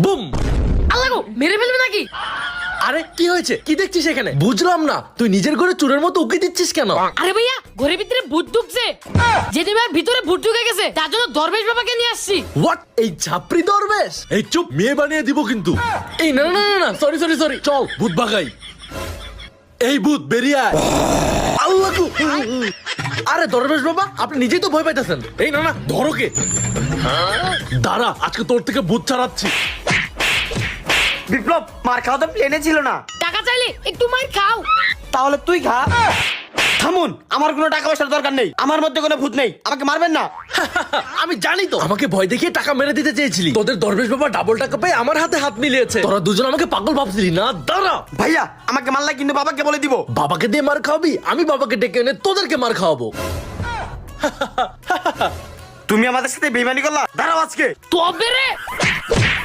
Broom. আল্লাহ গো, মেরে ফেলবে নাকি? আরে কি হয়েছে? কি দেখছিস এখানে? বুঝলাম না, তুই নিজের ঘরে চোরের মতো উকি দিচ্ছিস কেন? আরে ভাইয়া, ঘরের ভিতরে ভূত ঢুকছে। জেঠিমার ভিতরে ভূত ঢুকে গেছে, তার জন্য দরবেশ বাবাকে নিয়ে আসছি। হোয়াট? এই ঝাপড়ি দরবেশ? এই চুপ, মেয়ে বানিয়ে দিব কিন্তু। এই না না না না, সরি সরি সরি, চল। ভূত ভাগাই। এই ভূত বেরিয়ে আয়। আল্লাহ গো। আরে দরবেশ বাবা, আপনি নিজেই তো ভয় পাইতেছেন। এই না না, ধরো কে। দাঁড়া, আজকে তোর থেকে ভূত ছাড়াচ্ছি। বিপ্লব, মার খাওয়া তো প্লেনে ছিল না। টাকা চাইলে একটু মার খাও। তাহলে তুই খা। থামুন, আমার কোনো টাকা পয়সার দরকার নেই, আমার মধ্যে কোনো ভূত নেই, আমাকে মারবেন না। আমি জানি তো, আমাকে ভয় দেখিয়ে টাকা মেরে দিতে চেয়েছিলি। তোদের দরবেশ বাবা ডাবল টাকা পেয়ে আমার হাতে হাত মিলিয়েছে। তোরা দুজন আমাকে পাগল ভাবছিলি না? দাঁড়া। ভাইয়া, আমাকে মারলে কিন্তু বাবাকে বলে দিব। বাবাকে দিয়ে মার খাওয়াবি? আমি বাবাকে ডেকে এনে তোদেরকে মার খাওয়াবো। তুমি আমাদের সাথে বেইমানি করলা, দাঁড়াও আজকে। তবে রে